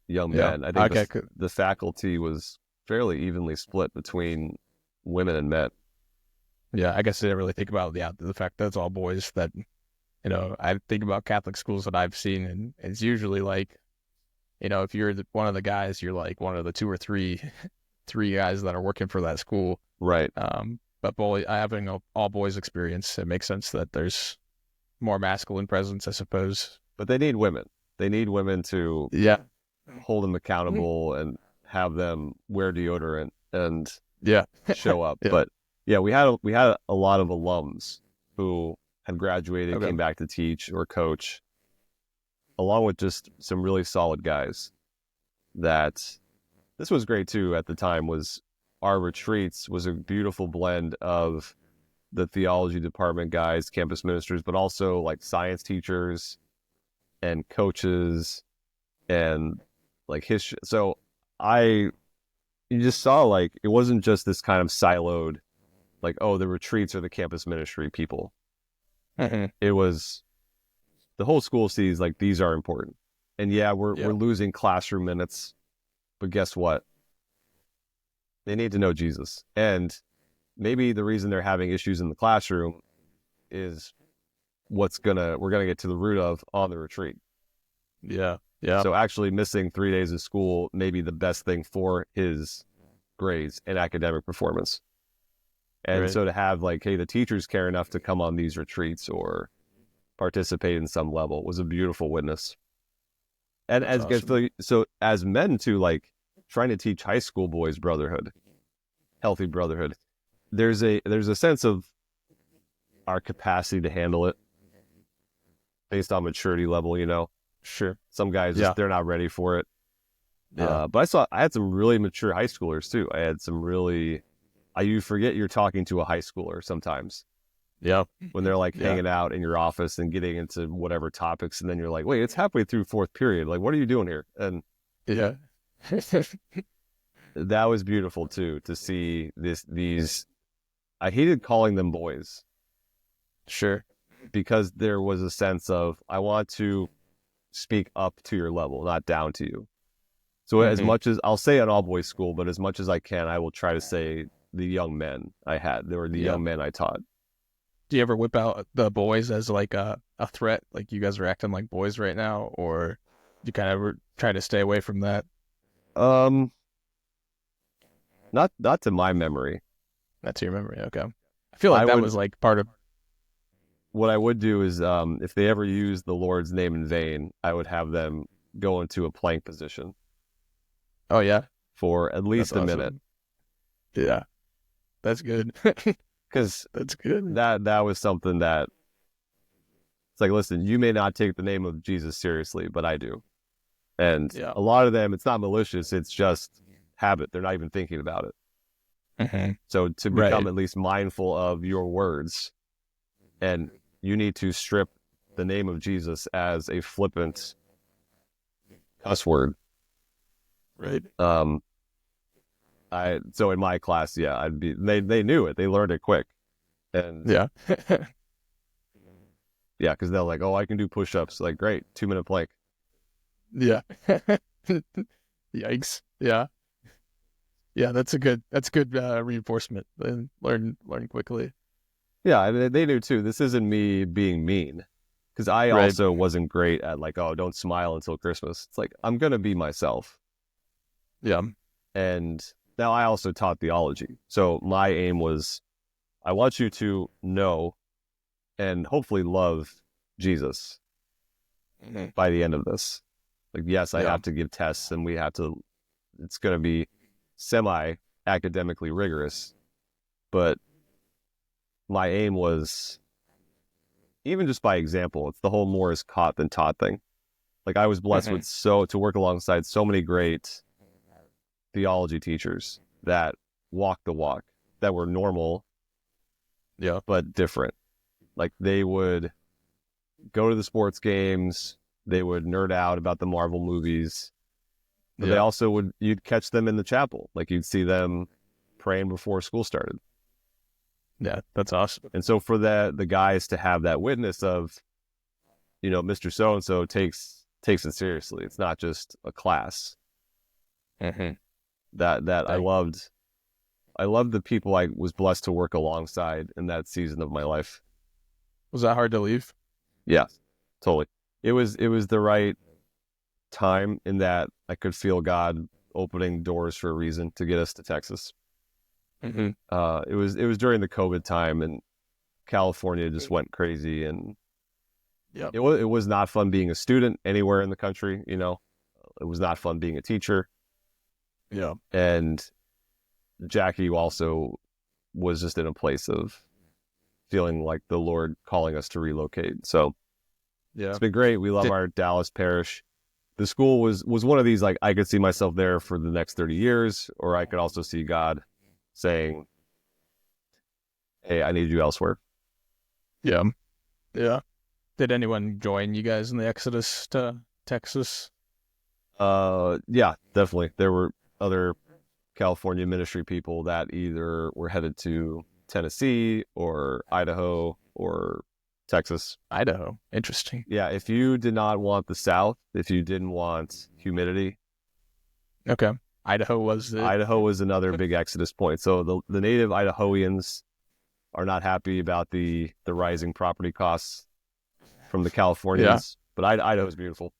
young men, I think the faculty was fairly evenly split between women and men. Yeah, I guess I didn't really think about the fact that it's all boys. That, I think about Catholic schools that I've seen, and it's usually like, if you're one of the guys, you're like one of the two or three guys that are working for that school. Right. But having an all boys experience, it makes sense that there's more masculine presence, I suppose. But they need women. They need women to hold them accountable and have them wear deodorant and show up. But we had a lot of alums who had graduated, Okay. came back to teach or coach, along with just some really solid guys. That this was great too at the time. Was our retreats was a beautiful blend of the theology department guys, campus ministers, but also like science teachers and coaches and like history. So you just saw like it wasn't just this kind of siloed, like, oh, the retreats are the campus ministry people. It was the whole school sees like these are important. And we're losing classroom minutes, but guess what? They need to know Jesus. And maybe the reason they're having issues in the classroom is we're gonna get to the root of on the retreat. Yeah. So actually missing 3 days of school may be the best thing for his grades and academic performance. And so to have like, hey, the teachers care enough to come on these retreats or participate in some level was a beautiful witness. And That's as awesome. so as men too, like trying to teach high school boys brotherhood, healthy brotherhood, there's a sense of our capacity to handle it based on maturity level, you know. Sure. Some guys they're not ready for it. Yeah. But I had some really mature high schoolers too. I had some really you forget you're talking to a high schooler sometimes. Yeah. When they're like hanging out in your office and getting into whatever topics, and then you're like, wait, it's halfway through fourth period. Like, what are you doing here? And Yeah. that was beautiful too, to see these, I hated calling them boys. Sure. Because there was a sense of, I want to speak up to your level, not down to you. So as much as I'll say an all boys school, but as much as I can, I will try to say the young men I had. They were the young men I taught. Do you ever whip out the boys as like a threat? Like you guys are acting like boys right now, or you kind of try to stay away from that? Not to my memory. Not to your memory. Okay. I feel like that was like part of. What I would do is, if they ever use the Lord's name in vain, I would have them go into a plank position. Oh yeah. For at least a minute. Yeah. That's good. Because that's good. That was something that it's like, listen, you may not take the name of Jesus seriously, but I do. And a lot of them, it's not malicious, it's just habit. They're not even thinking about it. So to become at least mindful of your words, and you need to strip the name of Jesus as a flippant cuss word. Right. So in my class, they knew it. They learned it quick. And because they're like, oh, I can do push-ups. Like, great, 2-minute plank. Yeah. Yikes. Yeah. Yeah, that's good reinforcement. And learn quickly. Yeah, they knew too. This isn't me being mean, because I also wasn't great at like, oh, don't smile until Christmas. It's like, I'm gonna be myself. Yeah. And now I also taught theology, so my aim was, I want you to know and hopefully love Jesus by the end of this. Like, yes, I have to give tests, and it's going to be semi-academically rigorous, but my aim was, even just by example, it's the whole more is caught than taught thing. Like, I was blessed with to work alongside so many great theology teachers that walked the walk, that were normal, but different. Like, they would go to the sports games, they would nerd out about the Marvel movies, but they also you'd catch them in the chapel. Like, you'd see them praying before school started. Yeah, that's awesome. And so for the guys to have that witness of, you know, Mr. So-and-so takes it seriously. It's not just a class. That I loved the people I was blessed to work alongside in that season of my life. Was that hard to leave? Yeah, totally. It was the right time, in that I could feel God opening doors for a reason to get us to Texas. It was during the COVID time, and California just went crazy, and it was not fun being a student anywhere in the country. You know, it was not fun being a teacher. Yeah. And Jackie also was just in a place of feeling like the Lord calling us to relocate. So Yeah. it's been great. We love our Dallas parish. The school was one of these, like, I could see myself there for the next 30 years, or I could also see God saying, hey, I need you elsewhere. Yeah. Yeah. Did anyone join you guys in the exodus to Texas? Yeah, definitely. There were other California ministry people that either were headed to Tennessee or Idaho or Texas. Idaho. Interesting. Yeah, if you did not want the South, if you didn't want humidity, Okay. Idaho was Idaho was another big exodus point. So the native Idahoans are not happy about the rising property costs from the Californians, but Idaho is beautiful.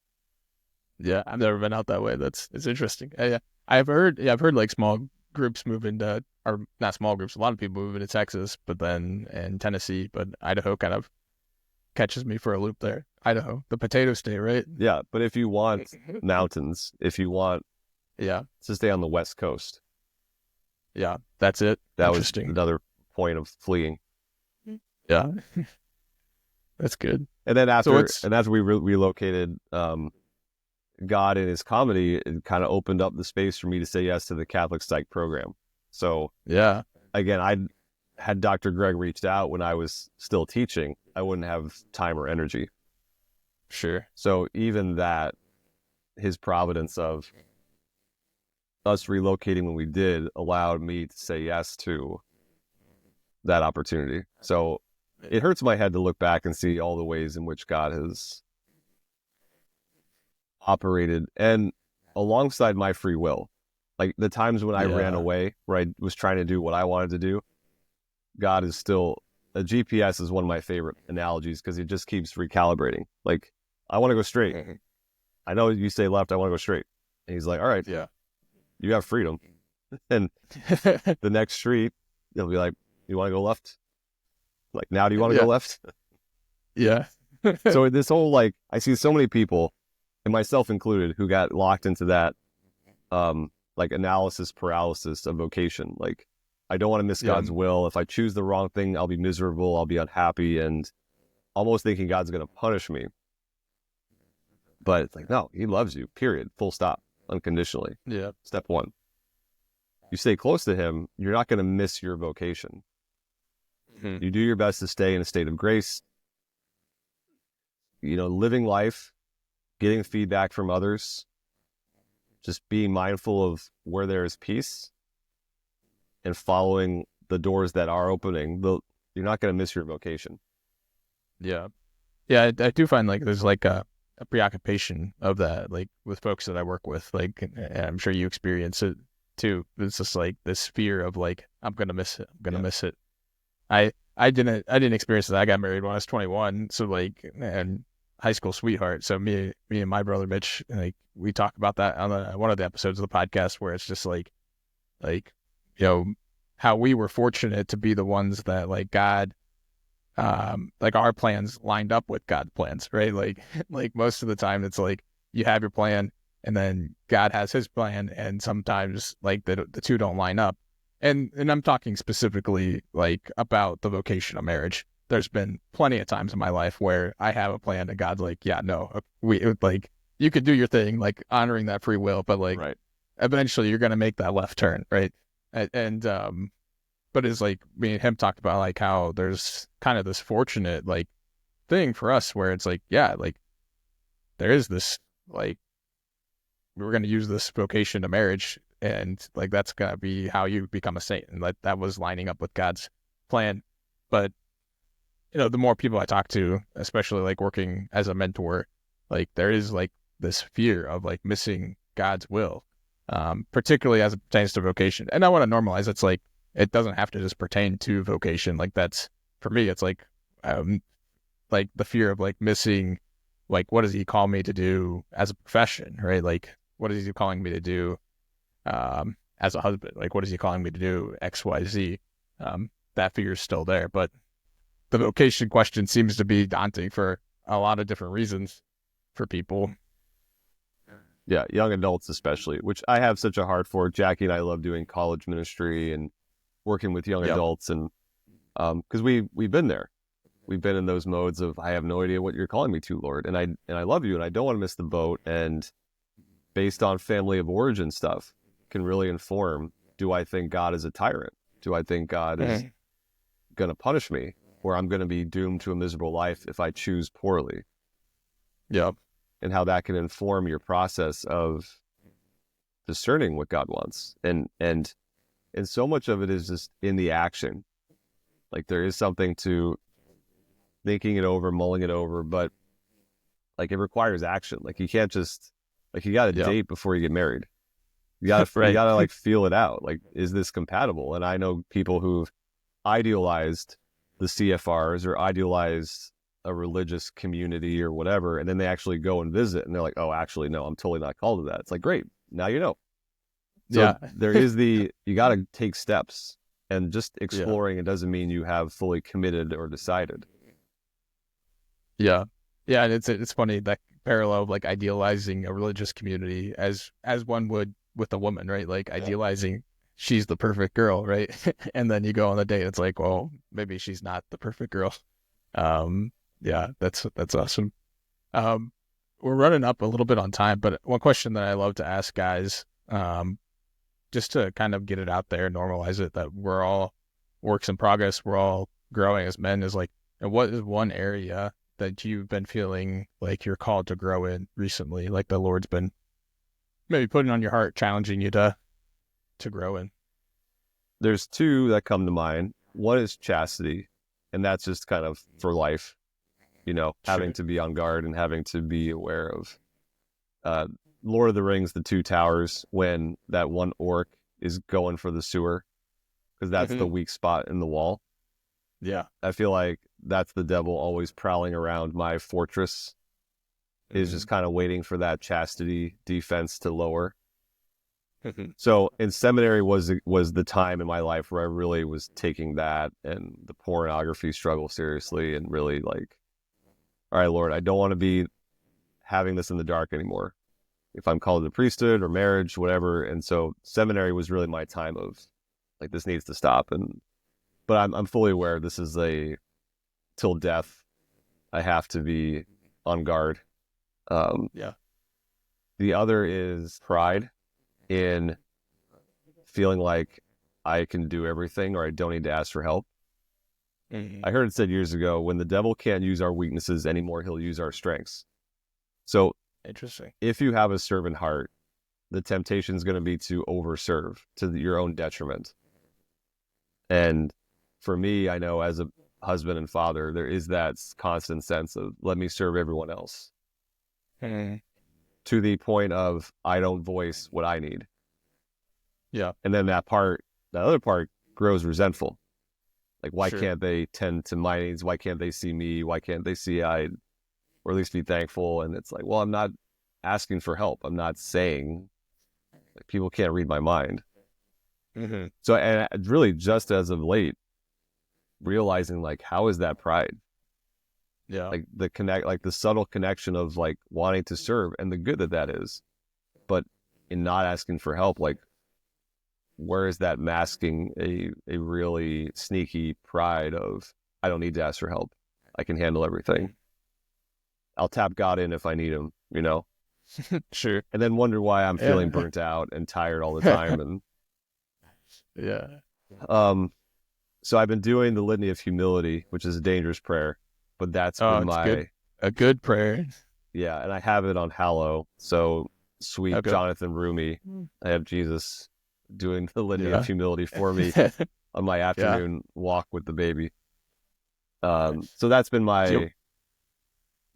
Yeah, I've never been out that way. It's interesting. Yeah, I've heard like small groups move into, or not small groups, a lot of people move into Texas, but then in Tennessee, but Idaho kind of catches me for a loop there. Idaho, the potato state, right? Yeah, but if you want mountains, if you want Yeah, to stay on the West Coast, yeah, that's it. that was Interesting. another point of fleeing. Yeah, that's good. And then after we relocated, God in his comedy, it kind of opened up the space for me to say yes to the Catholic Psych program. So Yeah, again, had Dr. Greg reached out when I was still teaching, I wouldn't have time or energy. sure. So even that, his providence of us relocating when we did allowed me to say yes to that opportunity. So it hurts my head to look back and see all the ways in which God has operated, and alongside my free will. Like the times when I ran away, where I was trying to do what I wanted to do, God is still, a GPS is one of my favorite analogies because it just keeps recalibrating. Like, I want to go straight. I know you say left, I want to go straight. And he's like, all right, Yeah. you have freedom. And the next street, he'll be like, you want to go left? Like, now do you want to go left? Yeah. So this whole, like, I see so many people, and myself included, who got locked into that, like, analysis paralysis of vocation. Like, I don't want to miss God's will. If I choose the wrong thing, I'll be miserable, I'll be unhappy, and almost thinking God's going to punish me. But it's like, no, he loves you, period, full stop, unconditionally. Yeah. Step one. You stay close to him, you're not going to miss your vocation. You do your best to stay in a state of grace, living life, getting feedback from others, just being mindful of where there is peace and following the doors that are opening. You're not going to miss your vocation. Yeah. Yeah, I do find like there's like a preoccupation of that, like with folks that I work with, like, and I'm sure you experience it too. It's just like this fear of like, I'm going to miss it. I'm going to miss it. I didn't experience that. I got married when I was 21. So like, and high school sweetheart. So me and my brother Mitch, like, we talk about that on one of the episodes of the podcast, where it's just like, how we were fortunate to be the ones that like God, like our plans lined up with God's plans, right? Like most of the time it's like you have your plan and then God has his plan, and sometimes like the two don't line up. And I'm talking specifically like about the vocation of marriage. There's been plenty of times in my life where I have a plan and God's like, yeah, no, like, you could do your thing, like honoring that free will, but like eventually you're going to make that left turn. Right. And but it's like me and him talked about like how there's kind of this fortunate like thing for us where it's like, yeah, like there is this, like, we're going to use this vocation to marriage, and like that's going to be how you become a saint. And like that was lining up with God's plan. But the more people I talk to, especially like working as a mentor, like there is like this fear of like missing God's will, particularly as it pertains to vocation. And I want to normalize, it's like, it doesn't have to just pertain to vocation. Like that's, for me, it's like the fear of like missing, like, what does he call me to do as a profession, right? Like, what is he calling me to do as a husband? Like, what is he calling me to do? X, Y, Z. That fear is still there, but the vocation question seems to be daunting for a lot of different reasons for people. Yeah, young adults especially, which I have such a heart for. Jackie and I love doing college ministry and working with young adults, and Because we've been there. We've been in those modes of, I have no idea what you're calling me to, Lord. And I love you and I don't want to miss the boat. And based on family of origin stuff can really inform, do I think God is a tyrant? Do I think God is going to punish me, or I'm going to be doomed to a miserable life if I choose poorly? Yep. And how that can inform your process of discerning what God wants. And so much of it is just in the action. Like there is something to thinking it over, mulling it over, but like it requires action. Like you can't just, like you got to date before you get married. You got to, you got to like feel it out. Like, is this compatible? And I know people who've idealized the CFRs or idealized a religious community or whatever, and then they actually go and visit and they're like, oh, actually, no, I'm totally not called to that. It's like, great. Now you know. So there is you got to take steps, and just exploring, it doesn't mean you have fully committed or decided. Yeah. Yeah. And it's funny, that parallel of like idealizing a religious community as one would with a woman, right? Like idealizing she's the perfect girl, right? And then you go on the date, it's like, well, maybe she's not the perfect girl. Yeah, that's awesome. We're running up a little bit on time, but one question that I love to ask guys, just to kind of get it out there, normalize it, that we're all works in progress, we're all growing as men, is like, and what is one area that you've been feeling like you're called to grow in recently, like the Lord's been maybe putting on your heart, challenging you to grow in? There's two that come to mind. One is chastity, and that's just kind of for life, you know, having to be on guard and having to be aware of Lord of the Rings, the Two Towers, when that one orc is going for the sewer, because that's the weak spot in the wall. Yeah. I feel like that's the devil always prowling around my fortress, is just kind of waiting for that chastity defense to lower. So in seminary was the time in my life where I really was taking that and the pornography struggle seriously, and really like, all right, Lord, I don't want to be having this in the dark anymore. If I'm called to priesthood or marriage, whatever. And so seminary was really my time of like, this needs to stop. But I'm fully aware this is till death. I have to be on guard. The other is pride in feeling like I can do everything or I don't need to ask for help. I heard it said years ago, when the devil can't use our weaknesses anymore, he'll use our strengths. So interesting. If you have a servant heart, the temptation is going to be to overserve to your own detriment. And for me, I know as a husband and father, there is that constant sense of, let me serve everyone else. To the point of, I don't voice what I need. Yeah. And then that other part grows resentful. Like, why can't they tend to my needs? Why can't they see me? Why can't they see or at least be thankful? And it's like, well, I'm not asking for help. I'm not saying, like, people can't read my mind. So, and really just as of late, realizing like, how is that pride? Yeah. Like the subtle connection of like wanting to serve and the good that is, but in not asking for help, like, where is that masking a really sneaky pride of, I don't need to ask for help. I can handle everything. I'll tap God in if I need him, you know? Sure. And then wonder why I'm feeling burnt out and tired all the time. And so I've been doing the Litany of Humility, which is a dangerous prayer, but that's been a good prayer. Yeah, and I have it on Hallow. So sweet Jonathan Rumi, I have Jesus doing the Litany of Humility for me on my afternoon walk with the baby. So that's been my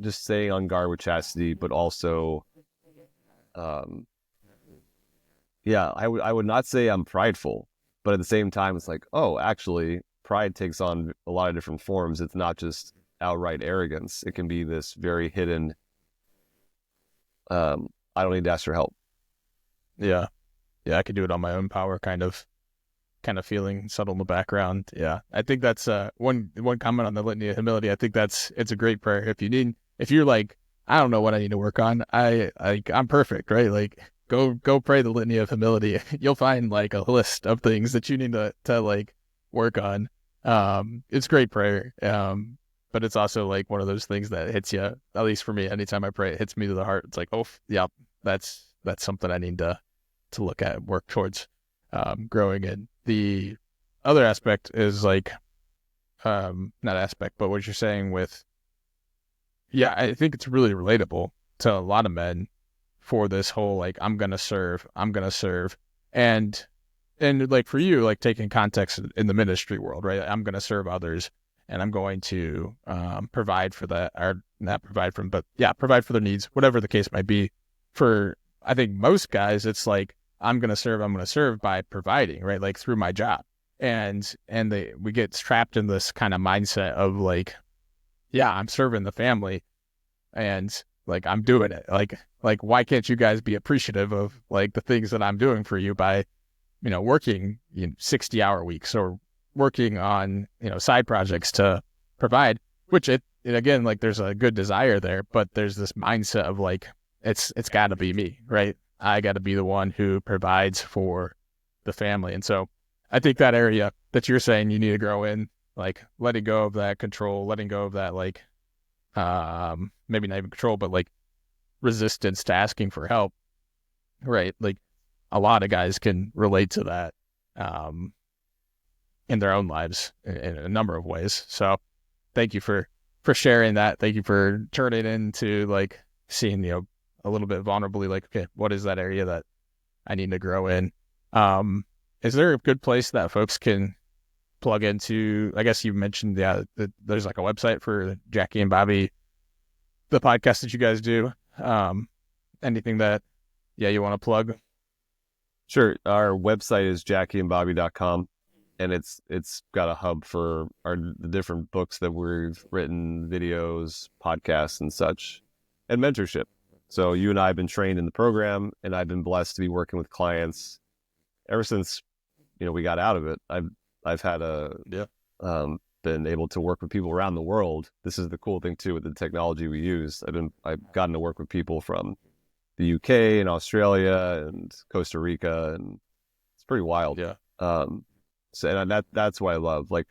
just staying on guard with chastity, but also, I would not say I'm prideful, but at the same time, it's like, oh, actually, pride takes on a lot of different forms. It's not just outright arrogance. It can be this very hidden, I don't need to ask for help. Yeah. Yeah, I could do it on my own power kind of feeling subtle in the background. Yeah. I think that's one comment on the Litany of Humility. I think it's a great prayer. If you're like, I don't know what I need to work on, I'm perfect, right? Like, go pray the Litany of Humility. You'll find like a list of things that you need to like work on. It's great prayer. But it's also like one of those things that hits you, at least for me, anytime I pray, it hits me to the heart. It's like, oh, yeah, that's something I need to look at, work towards, growing in. The other aspect is like, not aspect, but what you're saying with, yeah, I think it's really relatable to a lot of men for this whole, like, I'm going to serve. And like for you, like taking context in the ministry world, right? I'm going to serve others and I'm going to provide for that, or not provide for them, but yeah, provide for their needs, whatever the case might be. For, I think most guys, it's like, I'm going to serve by providing, right? Like through my job. And we get trapped in this kind of mindset of like, yeah, I'm serving the family and like, I'm doing it. Like, why can't you guys be appreciative of like the things that I'm doing for you by, working 60-hour weeks or working on, side projects to provide, which it again, like there's a good desire there, but there's this mindset of like, it's gotta be me, right? I gotta be the one who provides for the family. And so I think that area that you're saying you need to grow in, like letting go of that control, letting go of that, like, maybe not even control, but like resistance to asking for help, right? Like a lot of guys can relate to that, in their own lives in a number of ways. So thank you for sharing that. Thank you for turning into like seeing, a little bit vulnerably, like, okay, what is that area that I need to grow in? Is there a good place that folks can plug into? I guess you mentioned, there's like a website for Jackie and Bobby, the podcast that you guys do. Anything that, you want to plug? Sure. Our website is jackieandbobby.com, and it's got a hub for the different books that we've written, videos, podcasts, and such, and mentorship. So you and I have been trained in the program, and I've been blessed to be working with clients ever since, we got out of it. I've had been able to work with people around the world. This is the cool thing too with the technology we use. I've gotten to work with people from the UK and Australia and Costa Rica, and it's pretty wild. Yeah. So that's what I love. Like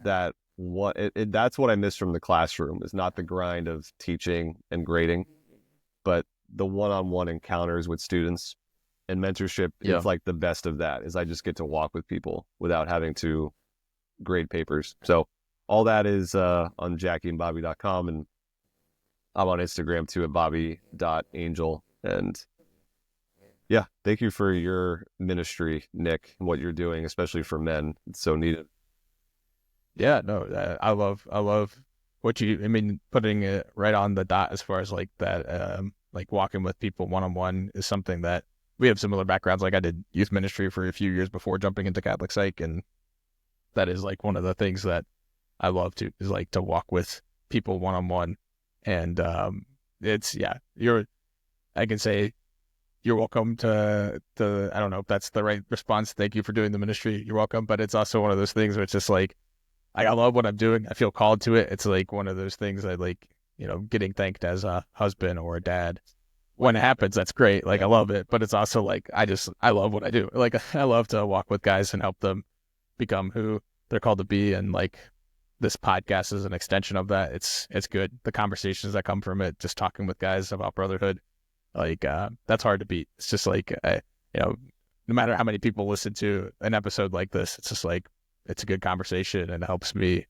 that. That's what I miss from the classroom, is not the grind of teaching and grading, but the one-on-one encounters with students. And mentorship is like the best of that, is I just get to walk with people without having to grade papers. So all that is on jackieandbobby.com, and I'm on Instagram too at bobby.angel. And yeah, thank you for your ministry, Nick, and what you're doing, especially for men. It's so needed. Yeah, no, I love what putting it right on the dot as far as like that, like walking with people one-on-one is something that we have similar backgrounds. Like I did youth ministry for a few years before jumping into Catholic Psych, and that is like one of the things that I love to, is like to walk with people one-on-one. And I can say you're welcome to I don't know if that's the right response. Thank you for doing the ministry. You're welcome. But it's also one of those things where it's just like, I love what I'm doing. I feel called to it. It's like one of those things I like, getting thanked as a husband or a dad. When it happens, that's great. Like I love it, but it's also like, I love what I do. Like I love to walk with guys and help them become who they're called to be. And like this podcast is an extension of that. It's good. The conversations that come from it, just talking with guys about brotherhood, like that's hard to beat. It's just like, no matter how many people listen to an episode like this, it's just like, it's a good conversation and it helps me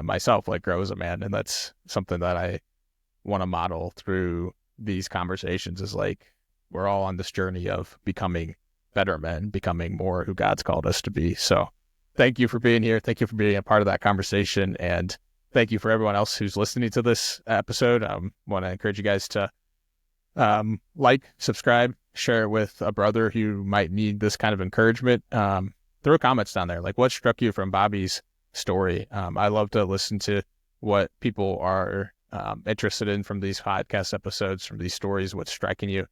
myself like grow as a man. And that's something that I want to model through these conversations, is like, we're all on this journey of becoming better men, becoming more who God's called us to be. So thank you for being here. Thank you for being a part of that conversation. And thank you for everyone else who's listening to this episode. I want to encourage you guys to like, subscribe, share it with a brother who might need this kind of encouragement. Throw comments down there. Like, what struck you from Bobby's story? I love to listen to what people are interested in from these podcast episodes, from these stories. What's striking you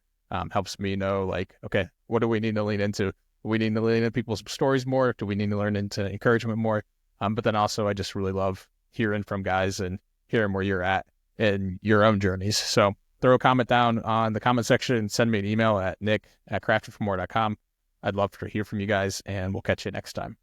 helps me know, like, okay, what do we need to lean into? Do we need to lean into people's stories more? Do we need to learn into encouragement more? But then also, I just really love hearing from guys and hearing where you're at in your own journeys. So throw a comment down on the comment section and send me an email at nick@craftedformore.com. I'd love to hear from you guys, and we'll catch you next time.